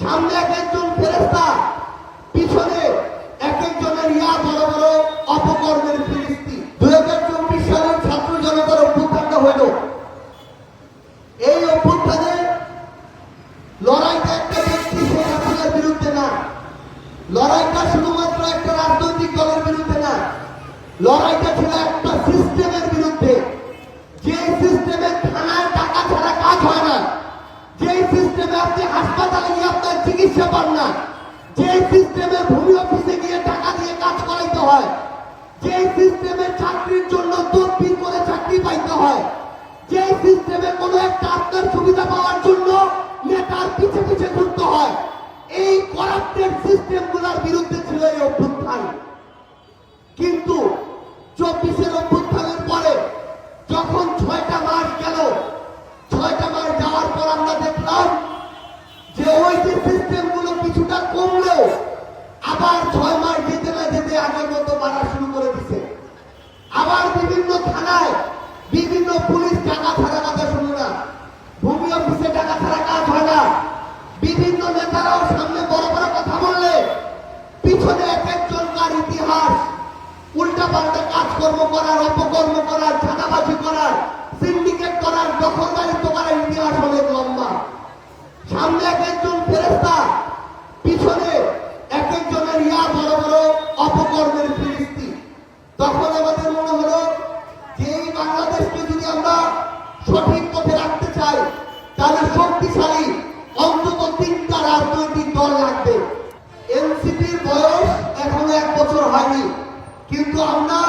সামনে এক একজন ফেরেশতা, পিছনে এক একজনের বড় বড় অপকর্মের ফিরিস্তি। 2024 সালের ছাত্র জনতার অভ্যুত্থানটা হইল। এই অভ্যুত্থানে লড়াইটা একটা ব্যক্তি শেখ হাসিনার বিরুদ্ধে না, লড়াইটা শুধুমাত্র একটা রাজনৈতিক দলের বিরুদ্ধে না, লড়াইটা ছিল একটা সিস্টেমের বিরুদ্ধে। যে সিস্টেমে থানায় টাকা ছাড়া কাজ হয় না, যে সিস্টেমে আপনি হাসপাতালে গিয়ে আপনার চিকিৎসা পান না, যে সিস্টেমে ভূমি অফিসে গিয়ে টাকা দিয়ে কাজ করাইতে হয়, যে সিস্টেমে চাকরির জন্য তদবির করে চাকরি পাইতে হয়, যে সিস্টেমে কোনো একটা আপনার সুবিধা পাওয়ার জন্য নেতার পিছে পিছে ঘুরতে হয়, এই করাপ্টেড সিস্টেমগুলোর বিরুদ্ধে ছিল এই অভ্যুত্থান। কিন্তু 24-এর অভ্যুত্থানের পরে যখন 6টা মাস গেল, 6টা মাস যাওয়ার পর আমরা দেখলাম যে ওই যে সিস্টেমগুলো কিছুটা কমলেও আবার 6 মাস যেতে না যেতে আগের মতো বাড়া শুরু করে দিছে। আবার বিভিন্ন থানায় বিভিন্ন পুলিশ টাকা ছাড়া কথা শুনে না, ভূমি অফিসে টাকা ছাড়া কাজ হয় না। বিভিন্ন নেতারাও সামনে বড় বড় কথা বললে পিছনে এক একজনকার ইতিহাস, উল্টা পাল্টা কাজকর্ম করার, অপকর্ম করার, চাঁদাবাজি করার, সিন্ডিকেট করার, দখলদারিত্ব করার ইতিহাস অনেক লম্বা। সামনে এক একজন ফেরেশতা, পিছনে এক একজনের বড় বড় অপকর্মের ফিরিস্তি। তখন আমাদের মনে হলো যে এই বাংলাদেশকে যদি আমরা সঠিক পথে রাখতে চাই তাহলে শক্তিশালী অন্তত 3টা রাজনৈতিক দল লাগবে। এনসিপির বয়স এখনো 1 বছর হয়নি, কিন্তু আমরা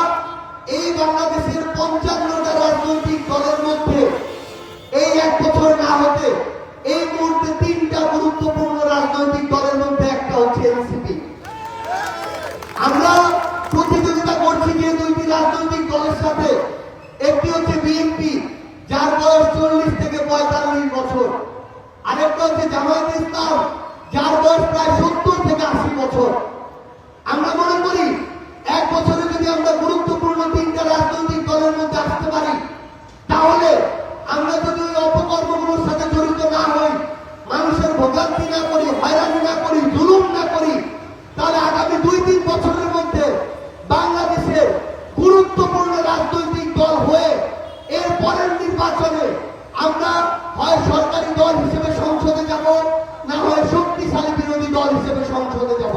এই বাংলাদেশের 55টা রাজনৈতিক দলের মধ্যে এই 1 বছর না হতে এই মুহূর্তে 3টা গুরুত্বপূর্ণ রাজনৈতিক দলের মধ্যে একটা হচ্ছে এনসিপি। আমরা প্রতিযোগিতা করছি যে 2টি রাজনৈতিক দলের সাথে। একটি হচ্ছে বিএনপি, যার বয়স 40 থেকে 45 বছর, আরেকটা হচ্ছে জামায়াতে ইসলাম, যার বয়স প্রায় 70 থেকে 80 বছর। আমরা মনে করি 1 বছরে যদি আমরা গুরুত্বপূর্ণ 3টা রাজনৈতিক দলের মধ্যে আসতে পারি, তাহলে আমরা যদি ওই অপকর্মগুলোর সাথে জড়িত না হই, মানুষের ভোগান্তি না করি, হয়রানি না করি, জুলুম না করি, তাহলে আগামী 2-3 বছরের মধ্যে বাংলাদেশের গুরুত্বপূর্ণ রাজনৈতিক দল হয়ে এর পরের নির্বাচনে আমরা হয় সরকারি দল হিসেবে সংসদে যাব, না হয় শক্তিশালী বিরোধী দল হিসেবে সংসদে যাব।